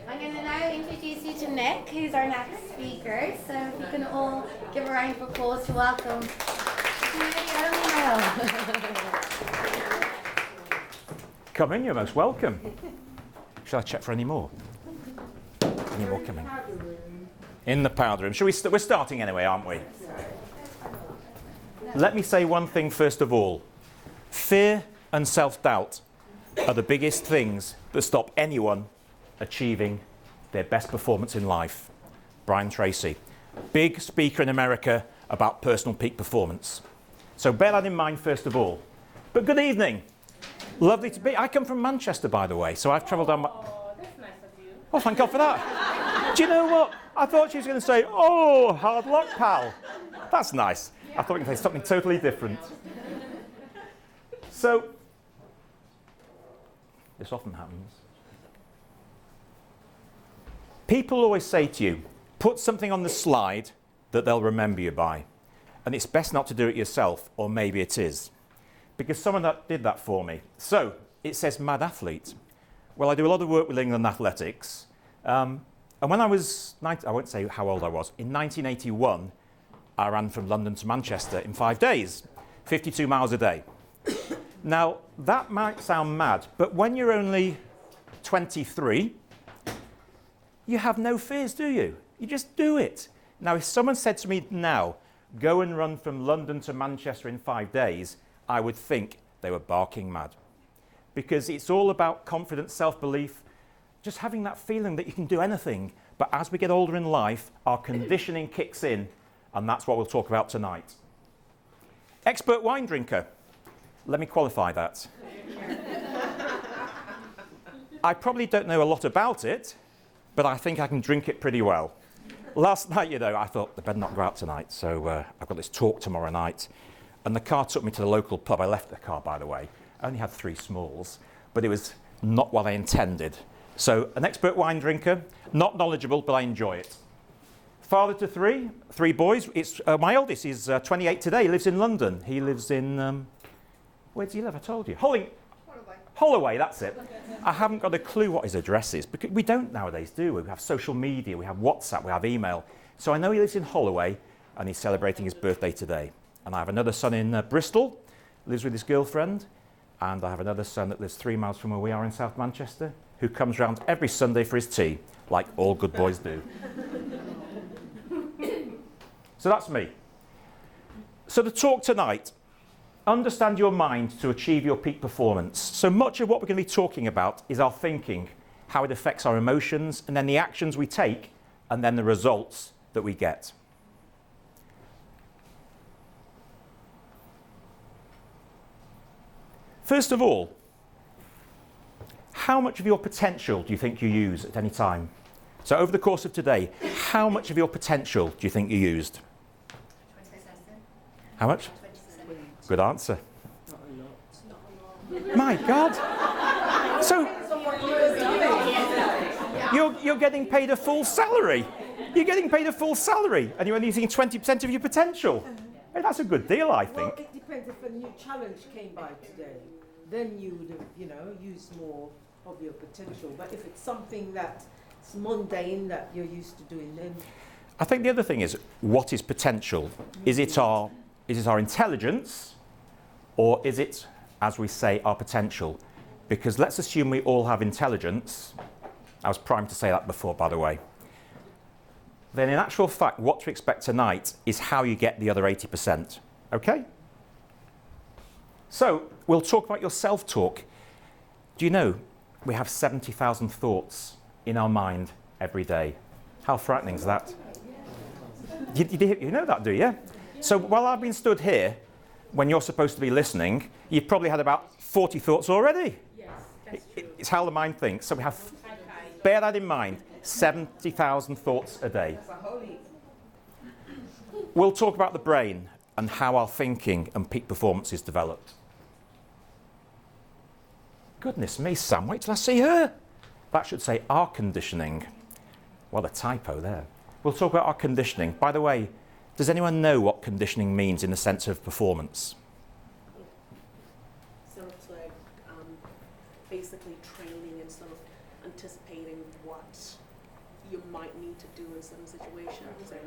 I'm going to now introduce you to Nick, who's our next speaker. So if you can all give a round of applause to welcome. Come in, you're most welcome. Shall I check for any more? Any more coming? In the powder room. We're starting anyway, aren't we? Let me say one thing first of all. Fear and self-doubt are the biggest things that stop anyone achieving their best performance in life. Brian Tracy, big speaker in America about personal peak performance. So bear that in mind first of all. But good evening. Lovely to be. I come from Manchester, by the way, so I've travelled down. Oh, that's nice of you. Oh, thank God for that. Do you know what? I thought she was going to say, "Oh, hard luck, pal." That's nice. I thought you were going to say something totally different. So, this often happens. People always say to you, put something on the slide that they'll remember you by. And it's best not to do it yourself, or maybe it is. Because someone that did that for me. So, it says mad athlete. Well, I do a lot of work with England athletics. And when I was, I won't say how old I was, in 1981, I ran from London to Manchester in 5 days, 52 miles a day. Now, that might sound mad, but when you're only 23, you have no fears, do you? You just do it. Now, if someone said to me now, go and run from London to Manchester in 5 days, I would think they were barking mad. Because it's all about confidence, self-belief, just having that feeling that you can do anything. But as we get older in life, our conditioning kicks in, and that's what we'll talk about tonight. Expert wine drinker. Let me qualify that. I probably don't know a lot about it, but I think I can drink it pretty well. Last night, I thought, I better not go out tonight, so I've got this talk tomorrow night. And the car took me to the local pub. I left the car, by the way. I only had 3 smalls, but it was not what I intended. So, an expert wine drinker, not knowledgeable, but I enjoy it. Father to 3 boys. It's my eldest is 28 today. He lives in London. He lives in, where does he live? I told you. Holloway, that's it. I haven't got a clue what his address is, because we don't nowadays, do we? We have social media, we have WhatsApp, we have email. So I know he lives in Holloway, and he's celebrating his birthday today. And I have another son in Bristol, lives with his girlfriend, and I have another son that lives 3 miles from where we are in South Manchester, who comes round every Sunday for his tea, like all good boys do. So that's me. So the talk tonight, understand your mind to achieve your peak performance. So much of what we're going to be talking about is our thinking, how it affects our emotions, and then the actions we take, and then the results that we get. First of all, how much of your potential do you think you use at any time? So over the course of today, how much of your potential do you think you used? 20%. How much? 20%. Good answer. My God. So you're getting paid a full salary. You're getting paid a full salary, and you're only using 20% of your potential. Hey, that's a good deal, I think. Well, it depends. If a new challenge came by today, then you would have, used more of your potential. But if it's something that's mundane that you're used to doing, then I think the other thing is, what is potential? Is it our intelligence, or is it, as we say, our potential? Because let's assume we all have intelligence. I was primed to say that before, by the way. Then in actual fact, what to expect tonight is how you get the other 80%. Okay? So we'll talk about your self-talk. Do you know we have 70,000 thoughts in our mind every day? How frightening is that? You know that, do you? So while I've been stood here, when you're supposed to be listening, you've probably had about 40 thoughts already. Yes, that's true. It's how the mind thinks. So we have, bear that in mind, 70,000 thoughts a day. We'll talk about the brain and how our thinking and peak performance is developed. Goodness me, Sam, wait till I see her. That should say our conditioning. What a typo there. We'll talk about our conditioning. By the way, does anyone know what conditioning means in the sense of performance? Sort of like basically training and sort of anticipating what you might need to do in some situations and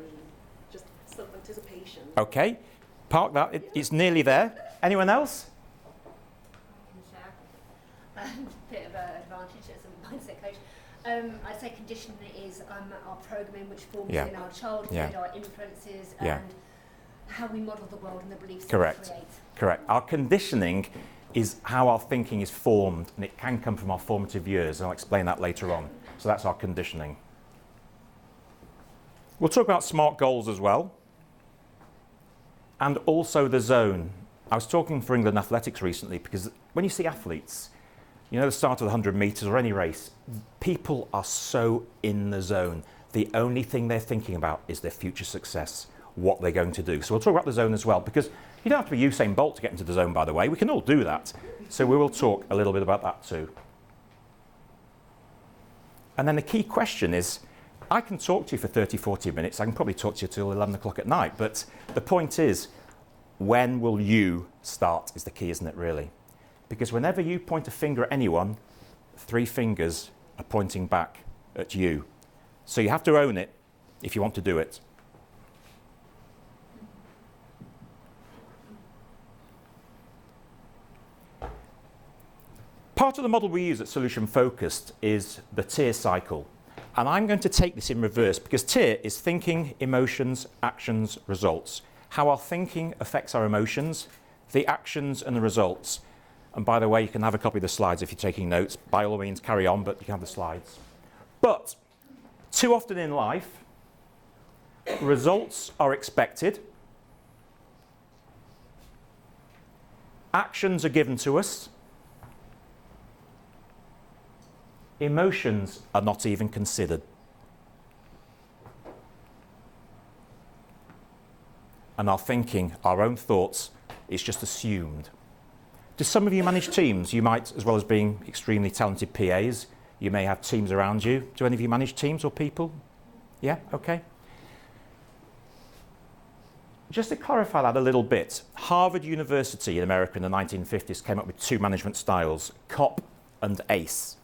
just some anticipation. Okay, park that. It's nearly there. Anyone else? Bit of an advantage as a mindset coach. I'd say conditioning is our programming, which forms Yeah. in our childhood, Yeah. our influences, Yeah. and how we model the world and the beliefs Correct. that we create. Correct. Our conditioning is how our thinking is formed, and it can come from our formative years, and I'll explain that later on. So that's our conditioning. We'll talk about SMART goals as well, and also the zone. I was talking for England Athletics recently, because when you see athletes, you know, the start of the 100 metres or any race, people are so in the zone. The only thing they're thinking about is their future success, what they're going to do. So we'll talk about the zone as well, because you don't have to be Usain Bolt to get into the zone, by the way. We can all do that. So we will talk a little bit about that too. And then the key question is, I can talk to you for 30, 40 minutes. I can probably talk to you till 11 o'clock at night. But the point is, when will you start is the key, isn't it, really? Because whenever you point a finger at anyone, 3 fingers are pointing back at you. So you have to own it if you want to do it. Part of the model we use at Solution Focused is the TIER cycle. And I'm going to take this in reverse, because TIER is thinking, emotions, actions, results. How our thinking affects our emotions, the actions and the results. And by the way, you can have a copy of the slides if you're taking notes. By all means, carry on, but you can have the slides. But too often in life, results are expected. Actions are given to us. Emotions are not even considered. And our thinking, our own thoughts, is just assumed. Do some of you manage teams? You might, as well as being extremely talented PAs, you may have teams around you. Do any of you manage teams or people? Yeah, okay. Just to clarify that a little bit, Harvard University in America in the 1950s came up with 2 management styles, COP and ACE.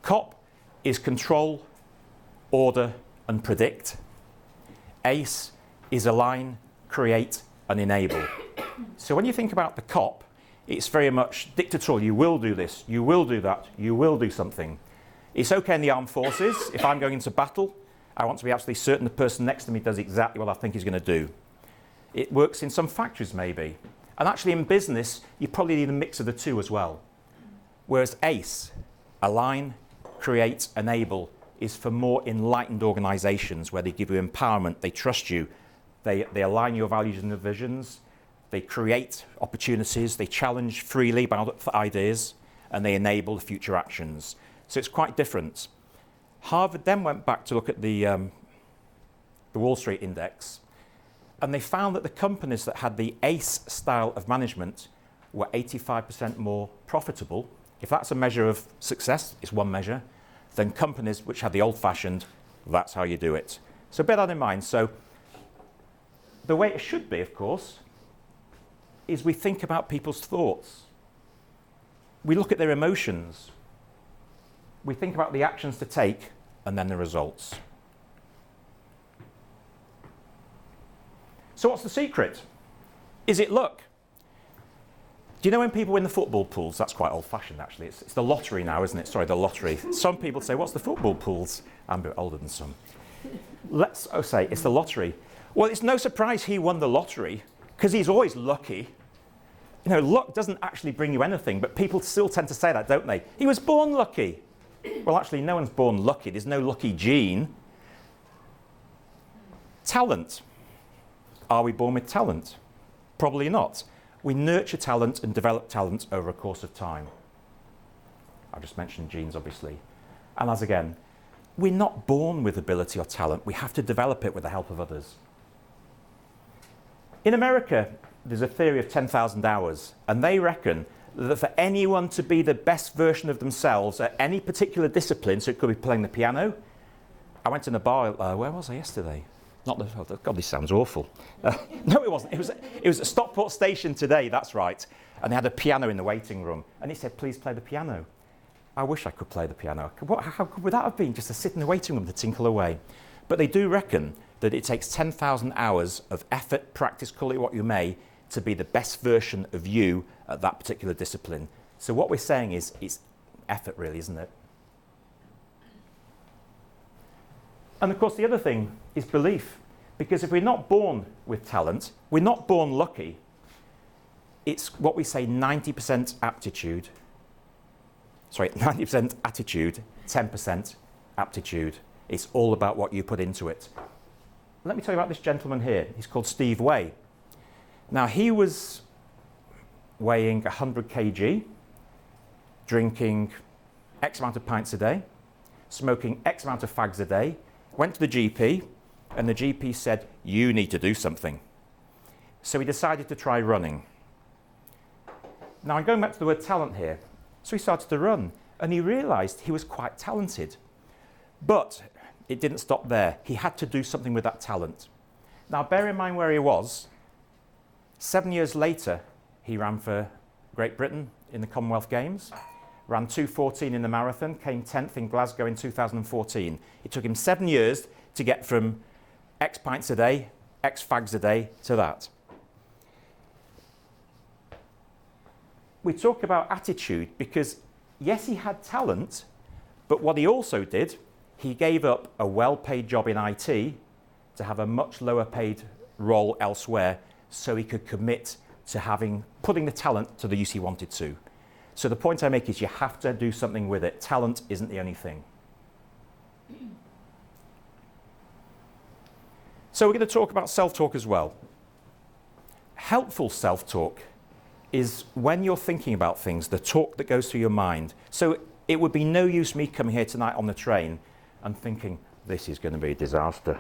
COP is control, order, and predict. ACE is align, create, and enable. So when you think about the COP, it's very much dictatorial. You will do this, you will do that, you will do something. It's okay in the armed forces. If I'm going into battle, I want to be absolutely certain the person next to me does exactly what I think he's going to do. It works in some factories maybe. And actually in business, you probably need a mix of the two as well. Whereas ACE, align, create, enable, is for more enlightened organizations where they give you empowerment, they trust you, they align your values and your visions, they create opportunities, they challenge freely for ideas, and they enable the future actions. So it's quite different. Harvard then went back to look at the Wall Street Index, and they found that the companies that had the ACE style of management were 85% more profitable. If that's a measure of success, it's one measure, then companies which had the old-fashioned, that's how you do it. So bear that in mind. So the way it should be, of course, is we think about people's thoughts. We look at their emotions. We think about the actions to take and then the results. So what's the secret? Is it luck? Do you know when people win the football pools? That's quite old-fashioned, actually. It's the lottery now, isn't it? Sorry, the lottery. Some people say, what's the football pools? I'm a bit older than some. Let's say it's the lottery. Well, it's no surprise he won the lottery, because he's always lucky. You know, luck doesn't actually bring you anything, but people still tend to say that, don't they? He was born lucky. Well, actually, no one's born lucky. There's no lucky gene. Talent. Are we born with talent? Probably not. We nurture talent and develop talent over a course of time. I just mentioned genes, obviously. And as again, we're not born with ability or talent. We have to develop it with the help of others. In America, there's a theory of 10,000 hours, and they reckon that for anyone to be the best version of themselves at any particular discipline, so it could be playing the piano. I went in a bar, where was I yesterday? God, this sounds awful. No, it wasn't. It was at Stockport Station today, that's right. And they had a piano in the waiting room. And he said, please play the piano. I wish I could play the piano. How would that have been, just to sit in the waiting room to tinkle away? But they do reckon that it takes 10,000 hours of effort, practice, call it what you may, to be the best version of you at that particular discipline. So what we're saying is it's effort really, isn't it? And of course the other thing is belief. Because if we're not born with talent, we're not born lucky, it's what we say 90% aptitude. Sorry, 90% attitude, 10% aptitude. It's all about what you put into it. Let me tell you about this gentleman here. He's called Steve Way. Now, he was weighing 100 kg, drinking X amount of pints a day, smoking X amount of fags a day, went to the GP, and the GP said, you need to do something. So he decided to try running. Now, I'm going back to the word talent here. So he started to run, and he realized he was quite talented. But it didn't stop there. He had to do something with that talent. Now, bear in mind where he was. 7 years later, he ran for Great Britain in the Commonwealth Games, ran 2:14 in the marathon, came 10th in Glasgow in 2014. It took him 7 years to get from X pints a day, X fags a day to that. We talk about attitude because, yes, he had talent, but what he also did, he gave up a well-paid job in IT to have a much lower paid role elsewhere so he could commit to putting the talent to the use he wanted to. So the point I make is you have to do something with it. Talent isn't the only thing. So we're going to talk about self-talk as well. Helpful self-talk is when you're thinking about things, the talk that goes through your mind. So it would be no use me coming here tonight on the train and thinking, this is going to be a disaster.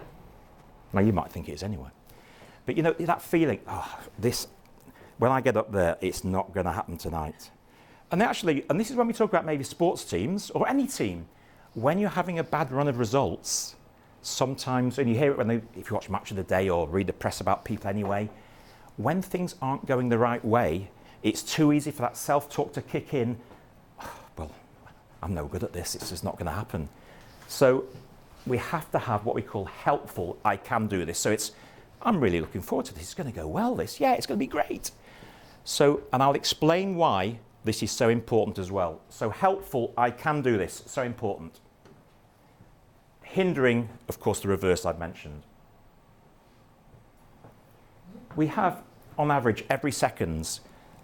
Now, you might think it is anyway. But you know, that feeling, when I get up there, it's not going to happen tonight. And actually, and this is when we talk about maybe sports teams or any team, when you're having a bad run of results, sometimes, and you hear it if you watch Match of the Day or read the press about people anyway, when things aren't going the right way, it's too easy for that self-talk to kick in. Well, I'm no good at this, it's just not going to happen. So we have to have what we call helpful, I can do this. So I'm really looking forward to this. It's going to go well, this. Yeah, it's going to be great. So, and I'll explain why this is so important as well. So helpful, I can do this, so important. Hindering, of course, the reverse I've mentioned. We have, on average, every second,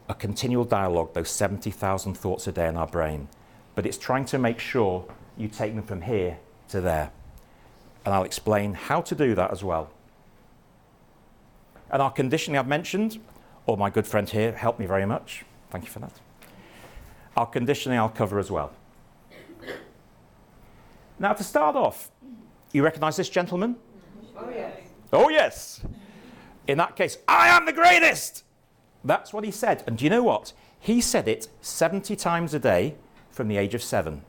a continual dialogue, those 70,000 thoughts a day in our brain. But it's trying to make sure you take them from here to there. And I'll explain how to do that as well. And our conditioning I've mentioned, or my good friend here helped me very much. Thank you for that. Our conditioning I'll cover as well. Now, to start off, you recognise this gentleman? Oh, yes. Oh, yes. In that case, I am the greatest. That's what he said. And do you know what? He said it 70 times a day from the age of 7.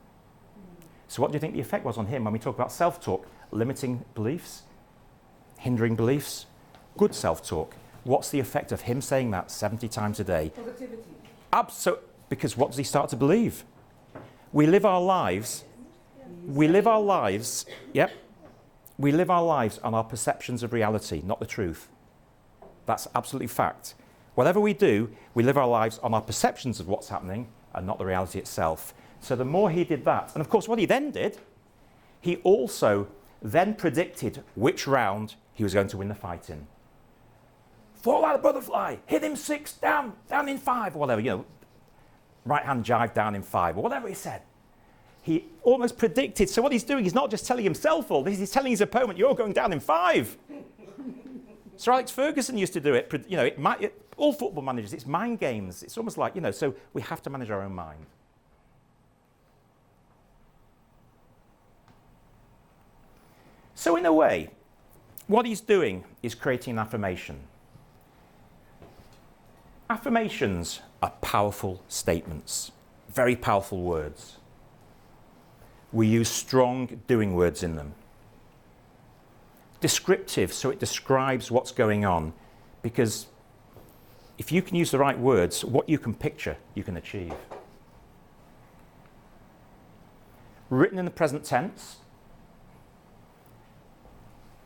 So what do you think the effect was on him when we talk about self-talk? Limiting beliefs, hindering beliefs, good self-talk. What's the effect of him saying that 70 times a day? Positivity. Absolutely. Because what does he start to believe? We live our lives. We live our lives. Yep. We live our lives on our perceptions of reality, not the truth. That's absolutely fact. Whatever we do, we live our lives on our perceptions of what's happening and not the reality itself. So the more he did that, and of course what he then did, he also then predicted which round he was going to win the fight in. Fall like a butterfly, hit him 6, down in 5, or whatever, you know, right hand jive down in 5, or whatever he said. He almost predicted. So what he's doing, he's not just telling himself all this, he's telling his opponent, you're going down in 5. Sir Alex Ferguson used to do it. You know, all football managers, it's mind games. It's almost like, you know, so we have to manage our own mind. So in a way, what he's doing is creating an affirmation. Affirmations are powerful statements, very powerful words. We use strong doing words in them. Descriptive, so it describes what's going on, because if you can use the right words, what you can picture, you can achieve. written in the present tense,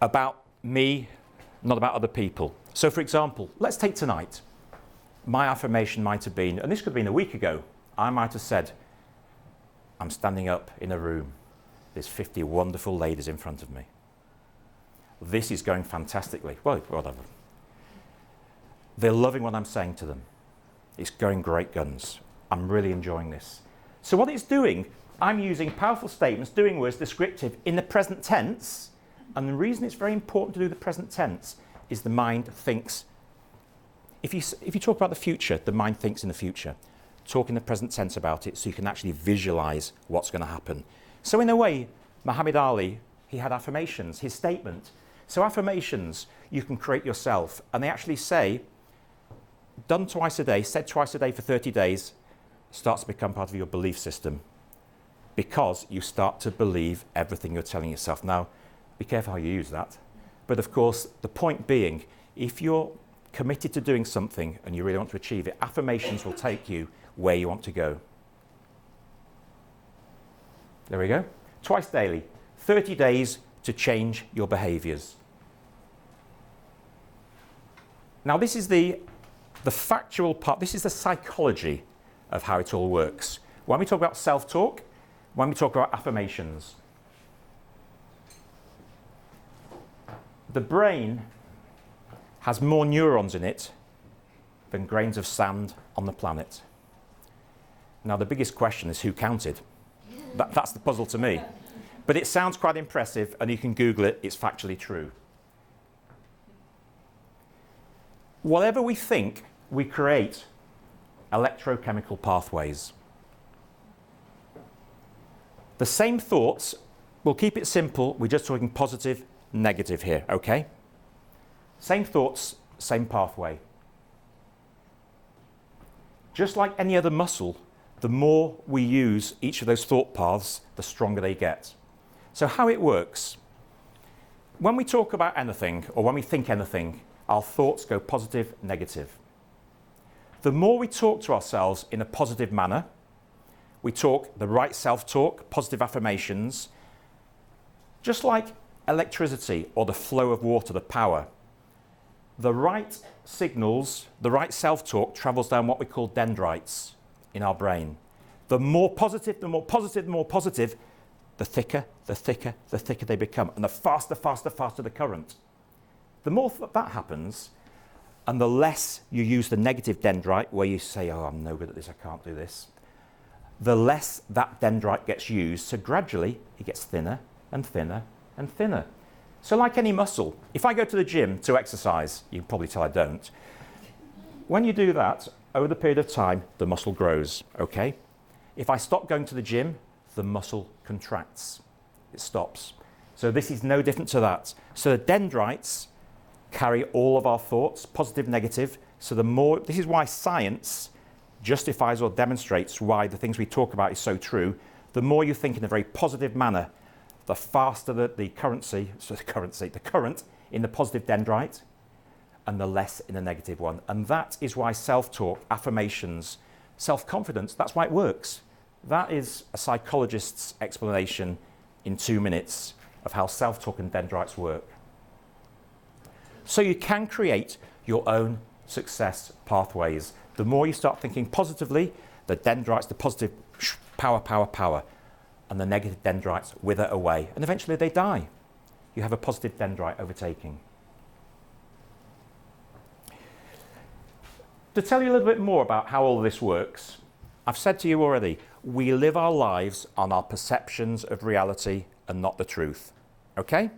about me, not about other people. So for example, let's take tonight. My affirmation might have been, and this could have been a week ago, I might have said, I'm standing up in a room. There's 50 wonderful ladies in front of me. This is going fantastically. Well, whatever. They're loving what I'm saying to them. It's going great guns. I'm really enjoying this. So what it's doing, I'm using powerful statements, doing words, descriptive, in the present tense. And the reason it's very important to do the present tense is the mind thinks. If you talk about the future, the mind thinks in the future. Talk in the present tense about it so you can actually visualize what's going to happen. So in a way, Muhammad Ali, he had affirmations, his statement. So affirmations you can create yourself. And they actually say, done twice a day, said twice a day for 30 days, starts to become part of your belief system. Because you start to believe everything you're telling yourself. Now, be careful how you use that. But of course, the point being, if you're committed to doing something and you really want to achieve it, affirmations will take you where you want to go. There we go. Twice daily. 30 days to change your behaviors. Now this is the factual part, this is the psychology of how it all works. When we talk about self-talk, when we talk about affirmations, the brain has more neurons in it than grains of sand on the planet. Now the biggest question is who counted? That's the puzzle to me. But it sounds quite impressive and you can Google it, it's factually true. Whatever we think, we create electrochemical pathways. The same thoughts, we'll keep it simple, we're just talking positive, negative here, okay? Same thoughts, same pathway. Just like any other muscle, the more we use each of those thought paths, the stronger they get. So how it works, when we talk about anything or when we think anything, our thoughts go positive, negative. The more we talk to ourselves in a positive manner, we talk the right self-talk, positive affirmations, just like electricity or the flow of water, the power. The right signals, the right self-talk travels down what we call dendrites in our brain. The more positive, the more positive, the more positive, the thicker, the thicker, the thicker they become, and the faster, faster, faster the current. The more that happens, and the less you use the negative dendrite, where you say, oh, I'm no good at this, I can't do this, the less that dendrite gets used, so gradually it gets thinner and thinner and thinner. So like any muscle, if I go to the gym to exercise, you can probably tell I don't, when you do that, over the period of time, the muscle grows, okay? If I stop going to the gym, the muscle contracts, it stops. So this is no different to that. So the dendrites carry all of our thoughts, positive, negative. So the more, this is why science justifies or demonstrates why the things we talk about is so true. The more you think in a very positive manner, the faster the current in the positive dendrite, and the less in the negative one. And that is why self-talk, affirmations, self-confidence, that's why it works. That is a psychologist's explanation in 2 minutes of how self-talk and dendrites work. So you can create your own success pathways. The more you start thinking positively, the dendrites, the positive, power, power, power, and the negative dendrites wither away, and eventually they die. You have a positive dendrite overtaking. To tell you a little bit more about how all this works, I've said to you already, we live our lives on our perceptions of reality and not the truth. Okay?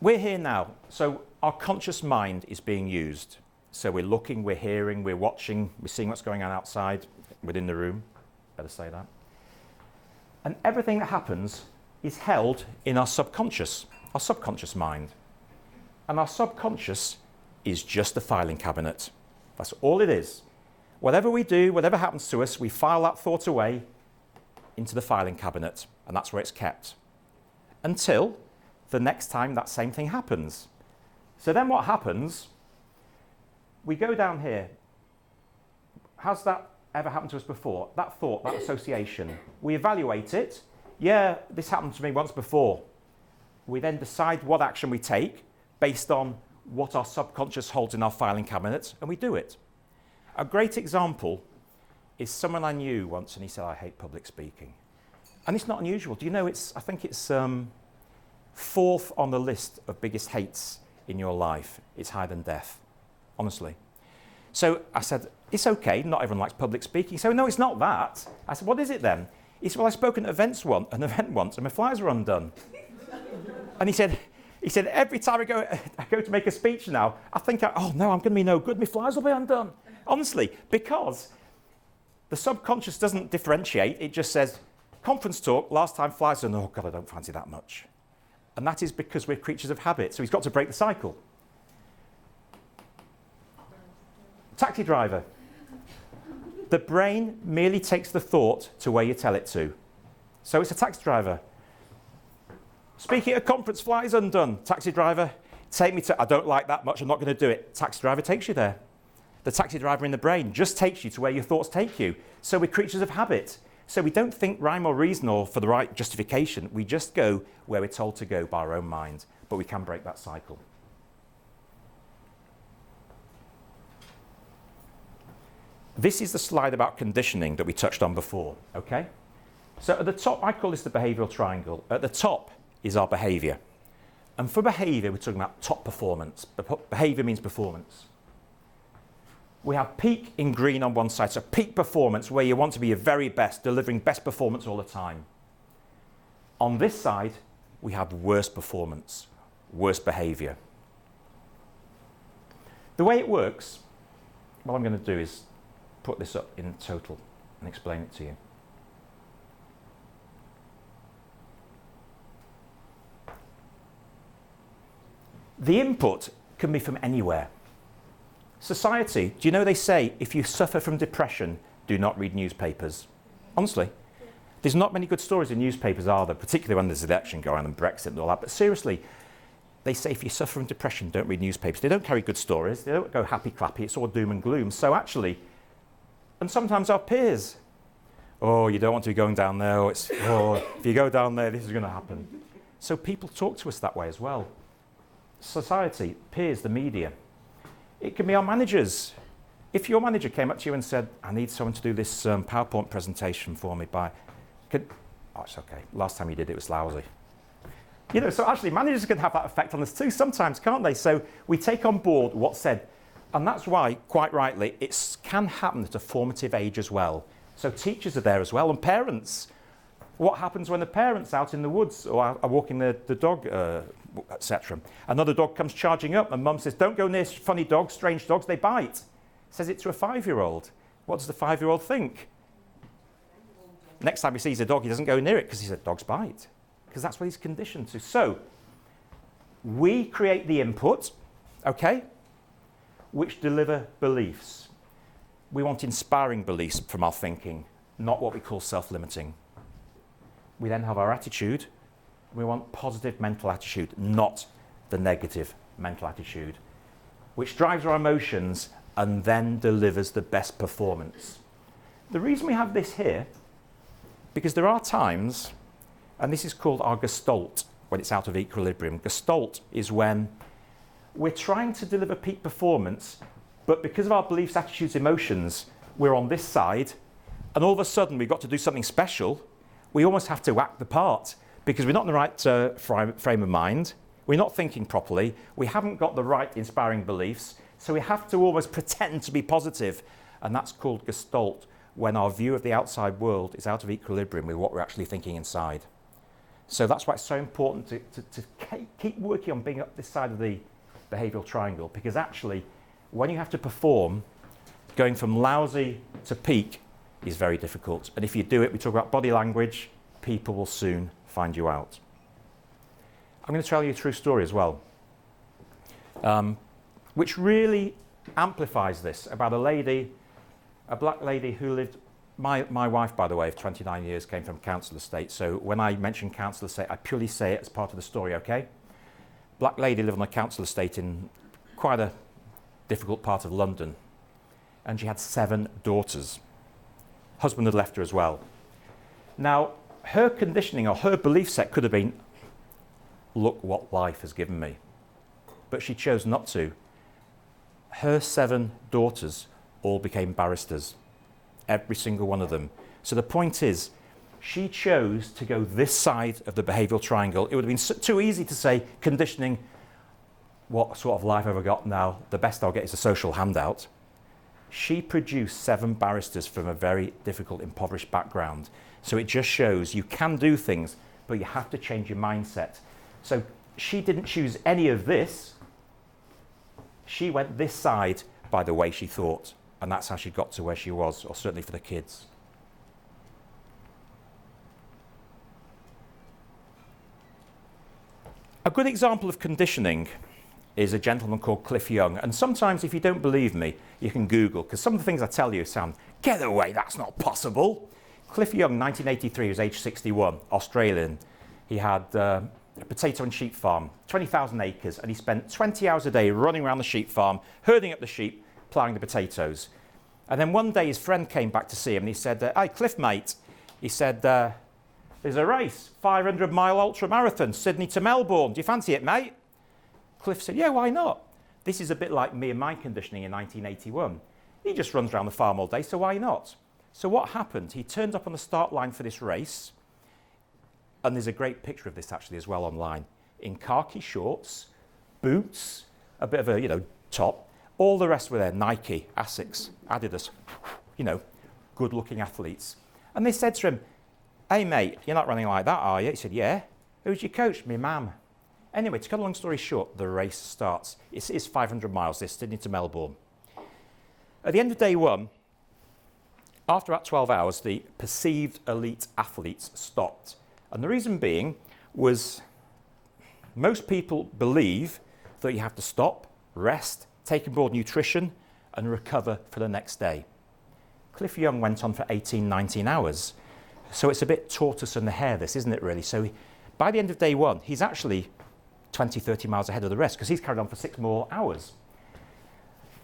We're here now, so our conscious mind is being used. So we're looking, we're hearing, we're watching, we're seeing what's going on outside, within the room. Better say that. And everything that happens is held in our subconscious mind. And our subconscious is just a filing cabinet. That's all it is. Whatever we do, whatever happens to us, we file that thought away into the filing cabinet, and that's where it's kept. Until the next time that same thing happens. So then what happens, we go down here. How's that ever happened to us before? That thought, that association. We evaluate it. Yeah, this happened to me once before. We then decide what action we take based on what our subconscious holds in our filing cabinets, and we do it. A great example is someone I knew once, and he said, I hate public speaking. And it's not unusual. Do you know, I think it's fourth on the list of biggest hates in your life. It's higher than death, honestly. So I said, it's okay, not everyone likes public speaking. So no, it's not that. I said, what is it then? He said, well, I spoke at an event once, and my flyers were undone. And he said, every time I go to make a speech now, I think, oh no, I'm going to be no good. My flyers will be undone. Honestly, because the subconscious doesn't differentiate. It just says, conference talk, last time flyers undone. Oh God, I don't fancy that much. And that is because we're creatures of habit. So he's got to break the cycle. Taxi driver. The brain merely takes the thought to where you tell it to. So it's a taxi driver. Speaking at a conference, flies undone. Taxi driver, take me to, I don't like that much, I'm not going to do it. Taxi driver takes you there. The taxi driver in the brain just takes you to where your thoughts take you. So we're creatures of habit. So we don't think rhyme or reason or for the right justification. We just go where we're told to go by our own mind. But we can break that cycle. This is the slide about conditioning that we touched on before, okay? So at the top, I call this the behavioural triangle. At the top is our behaviour. And for behaviour, we're talking about top performance. Behaviour means performance. We have peak in green on one side, so peak performance where you want to be your very best, delivering best performance all the time. On this side, we have worst performance, worst behaviour. The way it works, what I'm going to do is put this up in total and explain it to you. The input can be from anywhere. Society, do you know they say if you suffer from depression, do not read newspapers? Honestly, there's not many good stories in newspapers, are there? Particularly when there's an election going on and Brexit and all that. But seriously, they say if you suffer from depression, don't read newspapers. They don't carry good stories. They don't go happy clappy. It's all doom and gloom. So actually, and sometimes our peers, oh, you don't want to be going down there. Or if you go down there, this is going to happen. So people talk to us that way as well. Society, peers, the media. It can be our managers. If your manager came up to you and said, I need someone to do this PowerPoint presentation for me oh, it's okay. Last time you did it was lousy. You know, so actually managers can have that effect on us too sometimes, can't they? So we take on board what's said. And that's why, quite rightly, it can happen at a formative age as well. So teachers are there as well, and parents. What happens when the parent's out in the woods or are walking the dog, etc. Another dog comes charging up and mum says, don't go near funny dogs, strange dogs, they bite. Says it to a 5-year-old. What does the 5-year-old think? Next time he sees a dog, he doesn't go near it because he said, dogs bite. Because that's what he's conditioned to. So we create the input, okay, which deliver beliefs. We want inspiring beliefs from our thinking, not what we call self-limiting. We then have our attitude. We want positive mental attitude, not the negative mental attitude, which drives our emotions and then delivers the best performance. The reason we have this here, because there are times, and this is called our gestalt, when it's out of equilibrium. Gestalt is when we're trying to deliver peak performance, but because of our beliefs, attitudes, emotions, we're on this side, and all of a sudden we've got to do something special. We almost have to act the part because we're not in the right frame of mind. We're not thinking properly. We haven't got the right inspiring beliefs. So we have to almost pretend to be positive. And that's called gestalt, when our view of the outside world is out of equilibrium with what we're actually thinking inside. So that's why it's so important to keep working on being up this side of the behavioural triangle, because actually, when you have to perform, going from lousy to peak is very difficult. And if you do it, we talk about body language, people will soon find you out. I'm going to tell you a true story as well, which really amplifies this, about a black lady who lived, my wife, by the way, of 29 years, came from council estate. So when I mention council estate, I purely say it as part of the story, okay? Black lady lived on a council estate in quite a difficult part of London. And she had 7 daughters. Husband had left her as well. Now, her conditioning or her belief set could have been, look what life has given me. But she chose not to. Her 7 daughters all became barristers, every single one of them. So the point is, she chose to go this side of the behavioural triangle. It would have been too easy to say, conditioning, what sort of life have I got now? The best I'll get is a social handout. She produced 7 barristers from a very difficult, impoverished background. So it just shows you can do things, but you have to change your mindset. So she didn't choose any of this. She went this side by the way she thought, and that's how she got to where she was, or certainly for the kids. A good example of conditioning is a gentleman called Cliff Young. And sometimes, if you don't believe me, you can Google, because some of the things I tell you sound, get away, that's not possible. Cliff Young, 1983, was age 61, Australian. He had a potato and sheep farm, 20,000 acres, and he spent 20 hours a day running around the sheep farm, herding up the sheep, ploughing the potatoes. And then one day his friend came back to see him and he said, hey, Cliff, mate, he said, there's a race, 500-mile ultra marathon, Sydney to Melbourne. Do you fancy it, mate? Cliff said, yeah, why not? This is a bit like me and my conditioning in 1981. He just runs around the farm all day, so why not? So what happened? He turned up on the start line for this race, and there's a great picture of this actually as well online, in khaki shorts, boots, a bit of a, top. All the rest were there, Nike, Asics, Adidas, good-looking athletes. And they said to him, hey, mate, you're not running like that, are you? He said, yeah. Who's your coach? Me mum. Anyway, to cut a long story short, the race starts. It is 500 miles, this, Sydney to Melbourne. At the end of day 1, after about 12 hours, the perceived elite athletes stopped. And the reason being was most people believe that you have to stop, rest, take on board nutrition, and recover for the next day. Cliff Young went on for 18, 19 hours. So it's a bit tortoise and the hare, this, isn't it, really? So by the end of day 1, he's actually 20, 30 miles ahead of the rest because he's carried on for 6 more hours.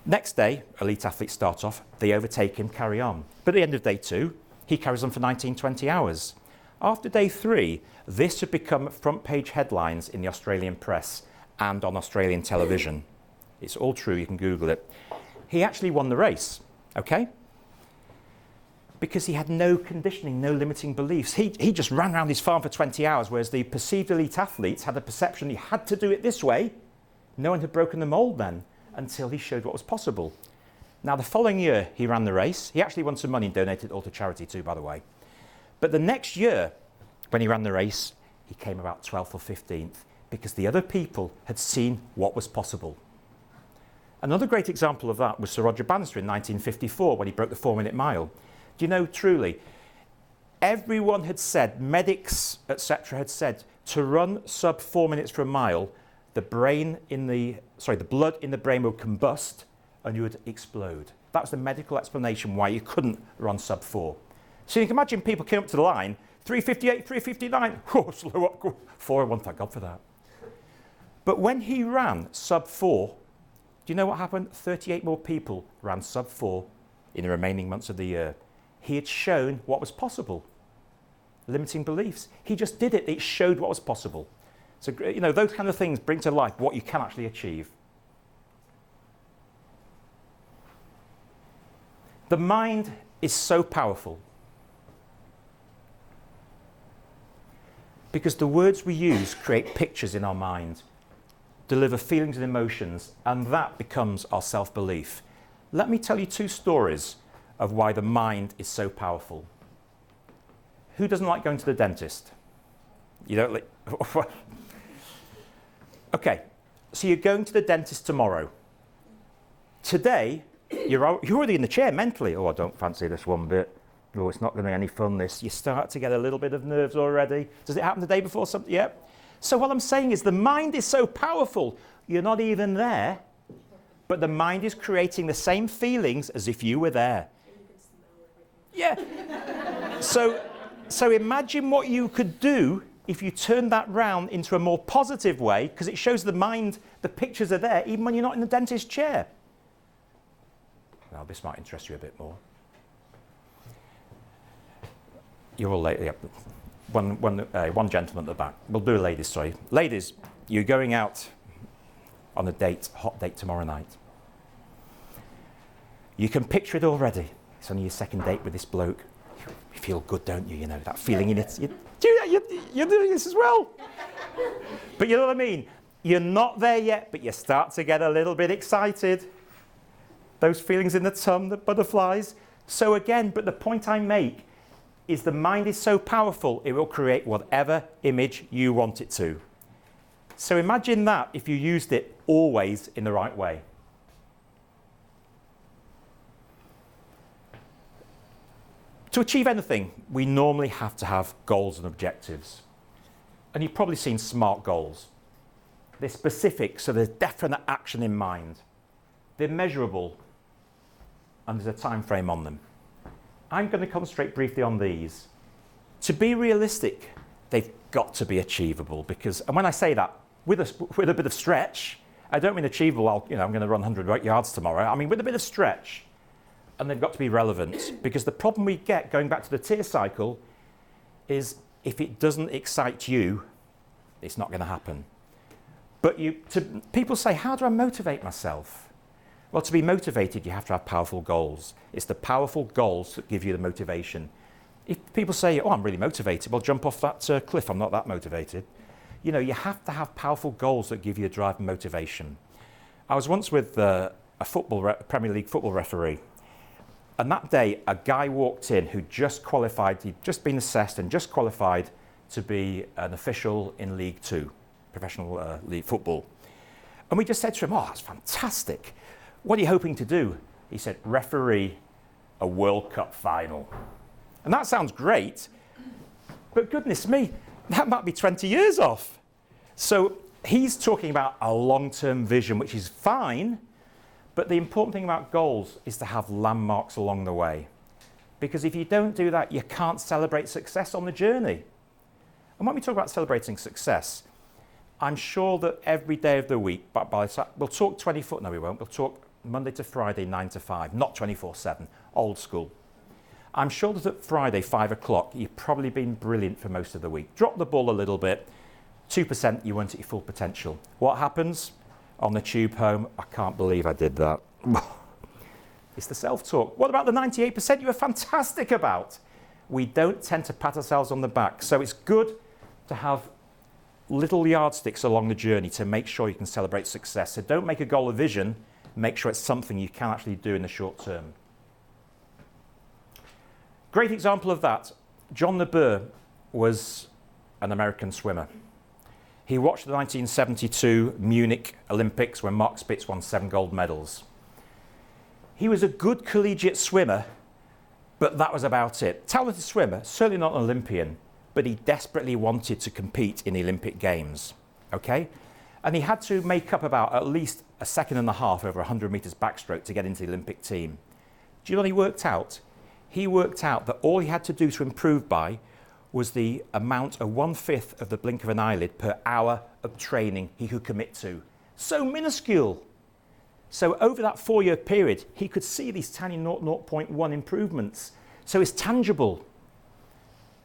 Next day, elite athletes start off, they overtake him, carry on. But at the end of day 2, he carries on for 19, 20 hours. After day 3, this had become front page headlines in the Australian press and on Australian television. It's all true, you can Google it. He actually won the race, okay? Because he had no conditioning, no limiting beliefs. He just ran around his farm for 20 hours, whereas the perceived elite athletes had the perception he had to do it this way. No one had broken the mold then, until he showed what was possible. Now, the following year, he ran the race. He actually won some money and donated it all to charity too, by the way. But the next year, when he ran the race, he came about 12th or 15th, because the other people had seen what was possible. Another great example of that was Sir Roger Bannister in 1954, when he broke the 4-minute mile. Do you know, truly, everyone had said, medics, etc., had said, to run sub 4 minutes for a mile, the blood in the brain would combust and you would explode. That was the medical explanation why you couldn't run sub 4. So you can imagine people came up to the line, 3:58, 3:59, oh, slow up, 4:01, thank God for that. But when he ran sub 4, do you know what happened? 38 more people ran sub 4 in the remaining months of the year. He had shown what was possible. Limiting beliefs. He just did it. It showed what was possible. So, those kind of things bring to life what you can actually achieve. The mind is so powerful because the words we use create pictures in our mind, deliver feelings and emotions, and that becomes our self-belief. Let me tell you 2 stories of why the mind is so powerful. Who doesn't like going to the dentist? You don't like... Okay, so you're going to the dentist tomorrow. Today, you're already in the chair mentally. Oh, I don't fancy this one bit. Oh, it's not going to be any fun, this. You start to get a little bit of nerves already. Does it happen the day before something? Yep. So what I'm saying is the mind is so powerful, you're not even there, but the mind is creating the same feelings as if you were there. Yeah. So imagine what you could do if you turned that round into a more positive way, because it shows the mind, the pictures are there, even when you're not in the dentist's chair. Now, this might interest you a bit more. You're all ladies. Yeah. One gentleman at the back. We'll do ladies, sorry. Ladies, you're going out on a date, hot date tomorrow night. You can picture it already. It's only your second date with this bloke. You feel good, don't you? You know, that feeling in it. You're doing this as well. But you know what I mean? You're not there yet, but you start to get a little bit excited. Those feelings in the tum, the butterflies. So again, but the point I make is the mind is so powerful, it will create whatever image you want it to. So imagine that if you used it always in the right way. To achieve anything, we normally have to have goals and objectives. And you've probably seen SMART goals. They're specific, so there's definite action in mind. They're measurable, and there's a time frame on them. I'm going to concentrate briefly on these. To be realistic, they've got to be achievable because, and when I say that, with a bit of stretch, I don't mean achievable, I'm going to run 100 yards tomorrow. I mean with a bit of stretch, and they've got to be relevant because the problem we get, going back to the tier cycle, is if it doesn't excite you, it's not going to happen. But people say, how do I motivate myself? Well, to be motivated, you have to have powerful goals. It's the powerful goals that give you the motivation. If people say, oh, I'm really motivated, well, jump off that cliff, I'm not that motivated. You know, you have to have powerful goals that give you a drive and motivation. I was once with a Premier League football referee, and that day, a guy walked in who just qualified, he'd just been assessed and just qualified to be an official in League Two, professional league football. And we just said to him, oh, that's fantastic. What are you hoping to do? He said, referee a World Cup final. And that sounds great, but goodness me, that might be 20 years off. So he's talking about a long-term vision, which is fine, but the important thing about goals is to have landmarks along the way. Because if you don't do that, you can't celebrate success on the journey. And when we talk about celebrating success, I'm sure that every day of the week, we'll talk 24, no we won't, we'll talk Monday to Friday, 9 to 5, not 24/7, old school. I'm sure that at Friday, 5 o'clock, you've probably been brilliant for most of the week. Drop the ball a little bit, 2% you weren't at your full potential. What happens? On the tube home, I can't believe I did that. It's the self-talk. What about the 98% you were fantastic about? We don't tend to pat ourselves on the back. So it's good to have little yardsticks along the journey to make sure you can celebrate success. So don't make a goal a vision, make sure it's something you can actually do in the short term. Great example of that, John Naburr was an American swimmer. He watched the 1972 Munich Olympics when Mark Spitz won 7 gold medals. He was a good collegiate swimmer, but that was about it. Talented swimmer, certainly not an Olympian, but he desperately wanted to compete in the Olympic Games, okay? And he had to make up about at least a second and a half over 100 meters backstroke to get into the Olympic team. Do you know what he worked out? He worked out that all he had to do to improve by was the amount of 1/5 of the blink of an eyelid per hour of training he could commit to. So minuscule. So over that 4-year period, he could see these tiny 0.1 improvements. So it's tangible.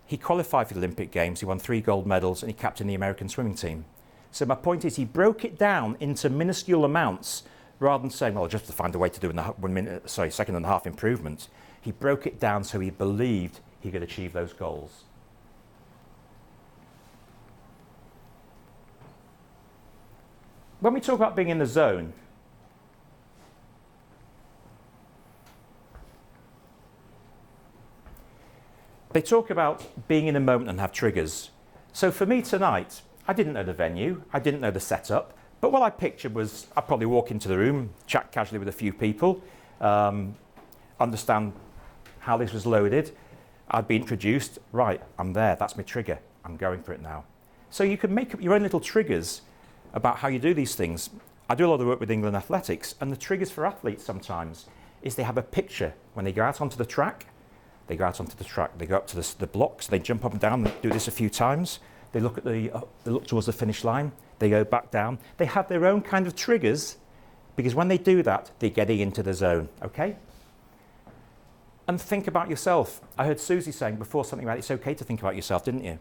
He qualified for the Olympic Games, he won 3 gold medals, and he captained the American swimming team. So my point is, he broke it down into minuscule amounts rather than saying, well, just to find a way to do a second and a half improvement. He broke it down so he believed he could achieve those goals. When we talk about being in the zone, they talk about being in the moment and have triggers. So for me tonight, I didn't know the venue, I didn't know the setup, but what I pictured was I'd probably walk into the room, chat casually with a few people, understand how this was loaded. I'd be introduced, right, I'm there, that's my trigger, I'm going for it now. So you can make up your own little triggers about how you do these things. I do a lot of work with England Athletics, and the triggers for athletes sometimes is they have a picture. When they go out onto the track, they go up to the blocks, they jump up and down, they do this a few times, they look towards the finish line, they go back down. They have their own kind of triggers, because when they do that, they're getting into the zone, okay? And think about yourself. I heard Susie saying before something about it's okay to think about yourself, didn't you?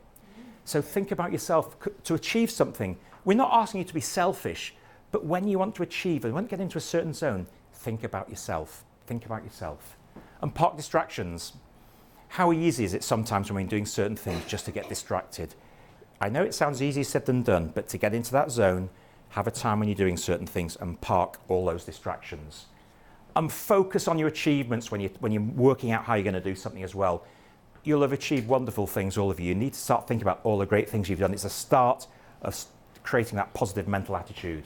So think about yourself to achieve something. We're not asking you to be selfish, but when you want to achieve and when you get into a certain zone, think about yourself. Think about yourself. And park distractions. How easy is it sometimes when we're doing certain things just to get distracted? I know it sounds easier said than done, but to get into that zone, have a time when you're doing certain things and park all those distractions. And focus on your achievements when you're working out how you're going to do something as well. You'll have achieved wonderful things, all of you. You need to start thinking about all the great things you've done. It's a start of creating that positive mental attitude.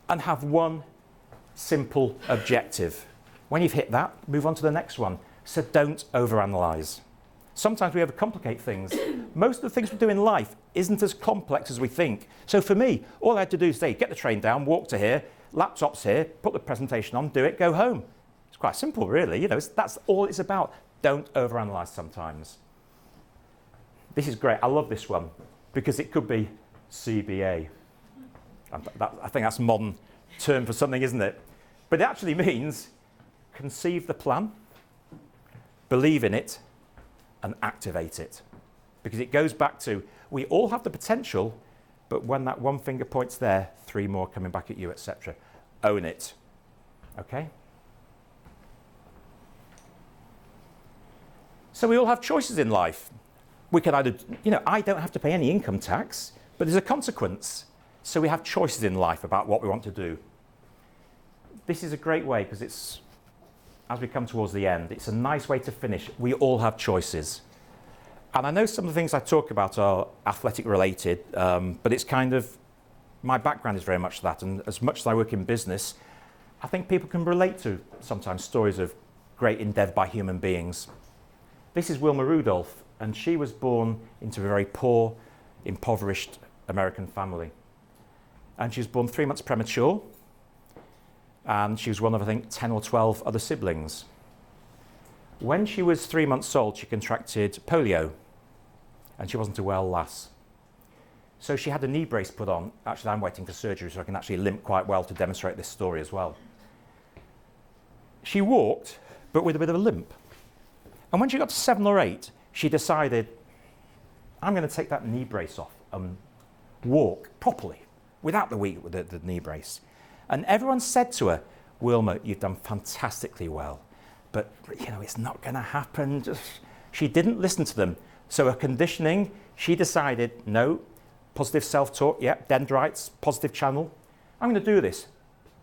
And have one simple objective. When you've hit that, move on to the next one. So don't overanalyze. Sometimes we overcomplicate things. Most of the things we do in life isn't as complex as we think. So for me, all I had to do is say, get the train down, walk to here, laptop's here, put the presentation on, do it, go home. It's quite simple, really. You know, that's all it's about. Don't overanalyze sometimes. This is great. I love this one because it could be CBA. I think that's a modern term for something, isn't it? But it actually means conceive the plan, believe in it, and activate it. Because it goes back to, we all have the potential, but when that one finger points there, 3 more coming back at you, etc. Own it. Okay? So we all have choices in life. We can either, I don't have to pay any income tax, but there's a consequence. So we have choices in life about what we want to do. This is a great way because it's, as we come towards the end, it's a nice way to finish. We all have choices. And I know some of the things I talk about are athletic related, but it's kind of, my background is very much that. And as much as I work in business, I think people can relate to sometimes stories of great endeavour by human beings. This is Wilma Rudolph, and she was born into a very poor, impoverished American family. And she was born 3 months premature, and she was one of, I think, 10 or 12 other siblings. When she was 3 months old, she contracted polio, and she wasn't a well lass. So she had a knee brace put on. Actually, I'm waiting for surgery, so I can actually limp quite well to demonstrate this story as well. She walked, but with a bit of a limp. And when she got to 7 or 8, she decided, I'm going to take that knee brace off and walk properly, without the knee brace. And everyone said to her, Wilma, you've done fantastically well. But, it's not going to happen. She didn't listen to them. So her conditioning, she decided, no, positive self-talk, dendrites, positive channel. I'm going to do this.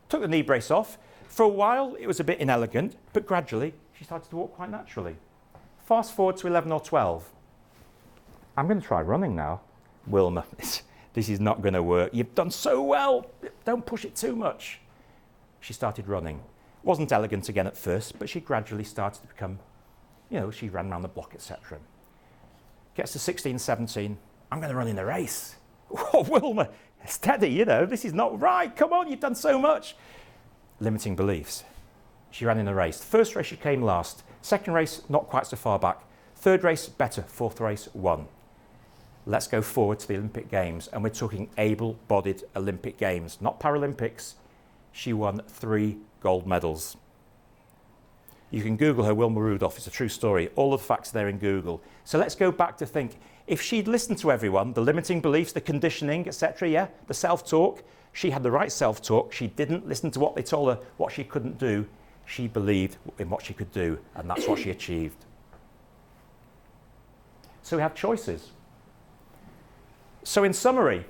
Took the knee brace off. For a while, it was a bit inelegant, but gradually, she started to walk quite naturally. Fast forward to 11 or 12. I'm going to try running now. Wilma, this is not going to work. You've done so well. Don't push it too much. She started running. Wasn't elegant again at first, but she gradually started to become, she ran around the block, etc. Gets to 16, 17. I'm going to run in a race. Oh, Wilma, steady, this is not right. Come on, you've done so much. Limiting beliefs. She ran in a race. First race, she came last. Second race, not quite so far back. Third race, better. Fourth race, won. Let's go forward to the Olympic Games. And we're talking able-bodied Olympic Games, not Paralympics. She won 3 gold medals. You can Google her, Wilma Rudolph. It's a true story. All of the facts are there in Google. So let's go back to think, if she'd listened to everyone, the limiting beliefs, the conditioning, etc., the self-talk, she had the right self-talk. She didn't listen to what they told her, what she couldn't do. She believed in what she could do, and that's what she achieved. So we have choices. So in summary,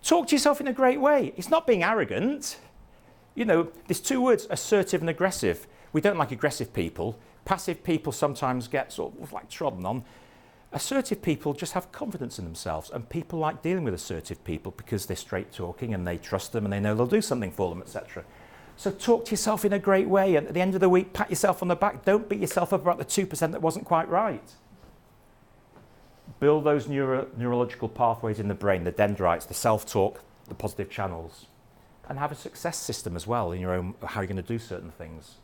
talk to yourself in a great way. It's not being arrogant. There's 2 words, assertive and aggressive. We don't like aggressive people. Passive people sometimes get sort of like trodden on. Assertive people just have confidence in themselves, and people like dealing with assertive people because they're straight talking and they trust them and they know they'll do something for them, etc. So talk to yourself in a great way, and at the end of the week, pat yourself on the back. Don't beat yourself up about the 2% that wasn't quite right. Build those neurological pathways in the brain, the dendrites, the self-talk, the positive channels, and have a success system as well in your own, how you're going to do certain things.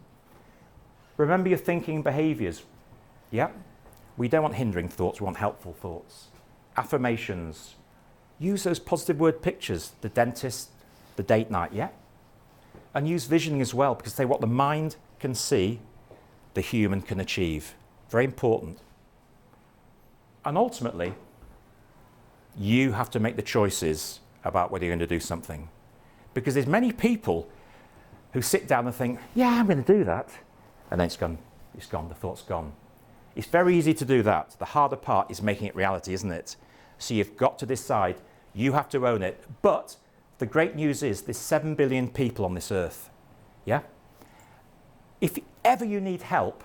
Remember your thinking behaviours. We don't want hindering thoughts, we want helpful thoughts. Affirmations. Use those positive word pictures, the dentist, the date night, And use visioning as well, because say what the mind can see, the human can achieve. Very important. And ultimately, you have to make the choices about whether you're going to do something. Because there's many people who sit down and think, yeah, I'm going to do that. And then it's gone, the thought's gone. It's very easy to do that. The harder part is making it reality, isn't it? So you've got to decide, you have to own it. But the great news is there's 7 billion people on this earth. Yeah? If ever you need help,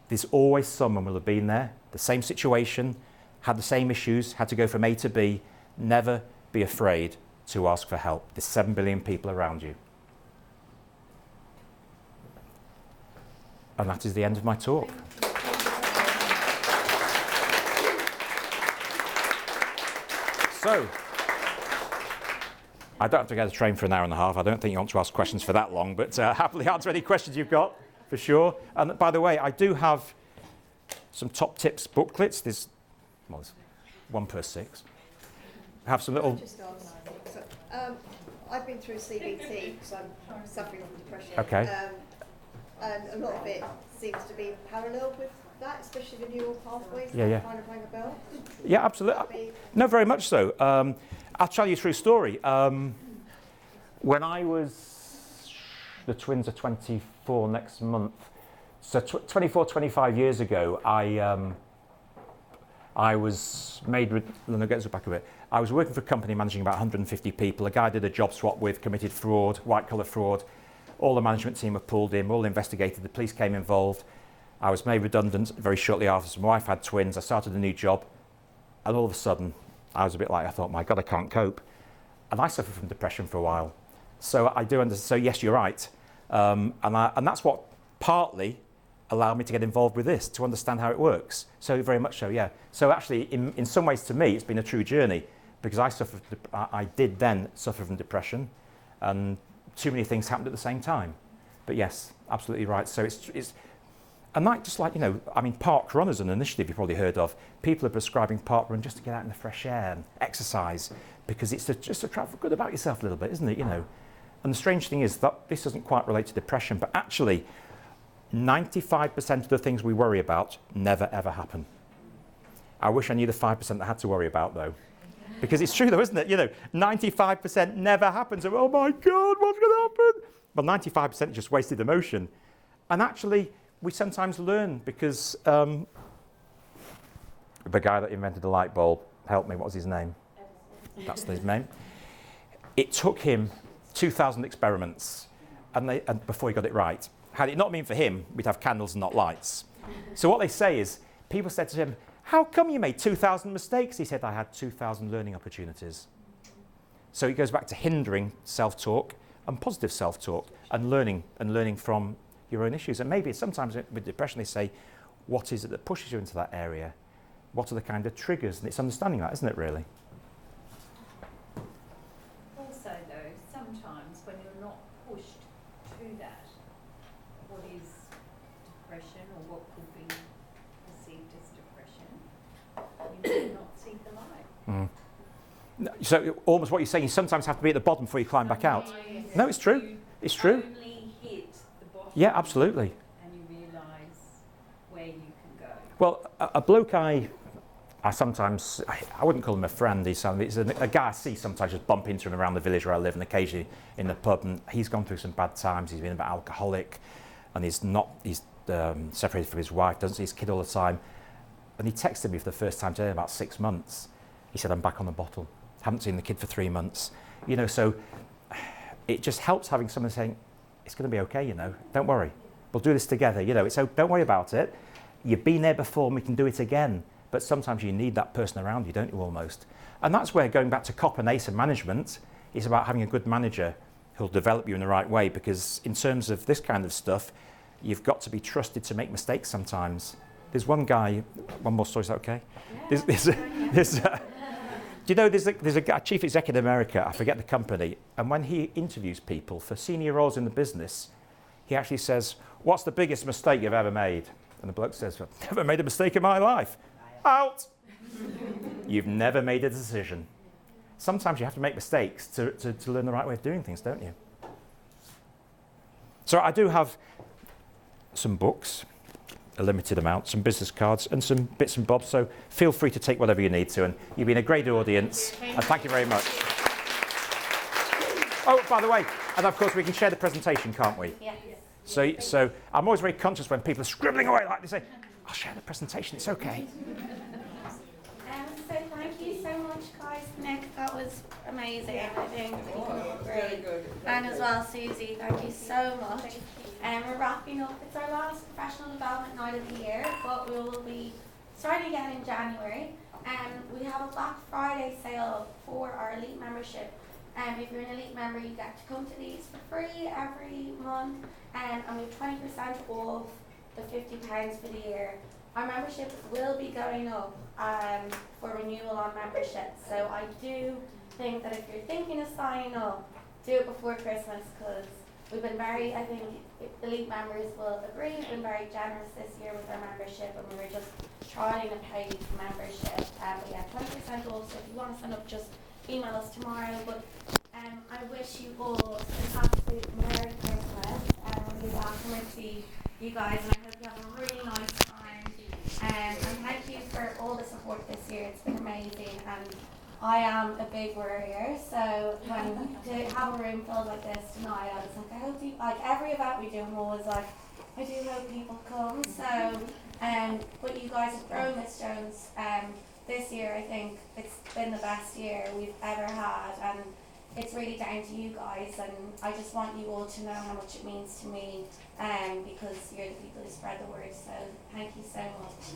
there's always someone who will have been there, the same situation, had the same issues, had to go from A to B. Never be afraid to ask for help. There's 7 billion people around you. And that is the end of my talk. So, I don't have to get a train for an hour and a half. I don't think you want to ask questions for that long, but happily answer any questions you've got, for sure. And by the way, I do have some top tips booklets. There's one per 6. I have some little... Just ask. So, I've been through CBT because I'm suffering from depression. Okay. And a lot of it seems to be parallel with that, especially the neural pathways. Yeah, yeah. Kind of rang a bell. Yeah, absolutely. No, very much so. I'll tell you a true story. When I was... The twins are 24 next month. So 24, 25 years ago, I was made... Let me back a bit. I was working for a company managing about 150 people. A guy did a job swap with, committed fraud, white-collar fraud. All the management team were pulled in, all investigated. The police came involved. I was made redundant very shortly after. My wife had twins. I started a new job. And all of a sudden, I was a bit like, I thought, my God, I can't cope. And I suffered from depression for a while. So I do understand. So yes, you're right. And that's what partly allowed me to get involved with this, to understand how it works. So very much so, yeah. So actually, in some ways, to me, it's been a true journey because I did then suffer from depression, and too many things happened at the same time. But yes, absolutely right. So it's and that just like, you know, I mean, Park Run is an initiative you've probably heard of. People are prescribing Park Run just to get out in the fresh air and exercise because it's just to try to feel good about yourself a little bit, isn't it? You know. And the strange thing is that this doesn't quite relate to depression, but actually 95% of the things we worry about never ever happen. I wish I knew the 5% that had to worry about though. Because it's true though, isn't it? You know, 95% never happens. So, oh my God, what's going to happen? Well, 95% is just wasted emotion. And actually, we sometimes learn because the guy that invented the light bulb, help me, what was his name? That's his name. It took him 2,000 experiments and before he got it right. Had it not been for him, we'd have candles and not lights. So what they say is, people said to him, how come you made 2,000 mistakes? He said, I had 2,000 learning opportunities. So it goes back to hindering self-talk and positive self-talk and learning from your own issues. And maybe sometimes with depression, they say, what is it that pushes you into that area? What are the kind of triggers? And it's understanding that, isn't it, really? Also, though, sometimes when you're not pushed to that, what is depression or what could be perceived as depression, you may not see the light. No, so almost what you're saying, you sometimes have to be at the bottom before you climb back out. Sometimes No, it's true. you It's true. only hit the bottom. Yeah, absolutely. And you realise where you can go. Well, a bloke I sometimes, I wouldn't call him a friend, he's a guy I see sometimes just bump into him around the village where I live and occasionally in the pub, and he's gone through some bad times, he's been a bit alcoholic and he's separated from his wife, doesn't see his kid all the time, and he texted me for the first time today in about 6 months. He said, I'm back on the bottle, haven't seen the kid for 3 months. You know, so it just helps having someone saying, it's going to be okay, you know, don't worry, we'll do this together, you know, so don't worry about it. You've been there before and we can do it again. But sometimes you need that person around you, don't you, almost? And that's where, going back to COP and ACE and management, is about having a good manager who'll develop you in the right way, because in terms of this kind of stuff, you've got to be trusted to make mistakes sometimes. There's one guy, one more story, is that okay? Yeah. Do you know, there's a chief executive in America, I forget the company, and when he interviews people for senior roles in the business, he actually says, what's the biggest mistake you've ever made? And the bloke says, I've never made a mistake in my life. Out! You've never made a decision. Sometimes you have to make mistakes to learn the right way of doing things, don't you? So I do have some books. a limited amount, some business cards and some bits and bobs. So feel free to take whatever you need to. And you've been a great audience. And thank you very much. Oh, by the way, and of course we can share the presentation, can't we? Yeah. So I'm always very conscious when people are scribbling away like they say, I'll share the presentation, it's okay. So thank you so much, guys. Nick, that was amazing. I think you were great. And as well, Susie, thank you so much. We're wrapping up. It's our last professional development night of the year, but we will be starting again in January. We have a Black Friday sale for our Elite membership. If you're an Elite member, you get to come to these for free every month, and we have 20% off the £50 for the year. Our membership will be going up for renewal on membership, so I do think that if you're thinking of signing up, do it before Christmas, because we've been very, I think Elite members will agree, we've been very generous this year with our membership, and we were just trialing a paid membership. We have 20% off, so if you want to sign up, just email us tomorrow. But I wish you all an absolute Merry Christmas, and we welcome to see you guys, and I hope you have a really nice time. And thank you for all the support this year. It's been amazing, and I am a big worrier, so when to have a room filled like this tonight, I was like, I hope people, like every event we do, I'm always like, I do hope people come. So, but you guys have grown, Miss Jones. This year, I think it's been the best year we've ever had, and it's really down to you guys, and I just want you all to know how much it means to me, because you're the people who spread the word, so thank you so much.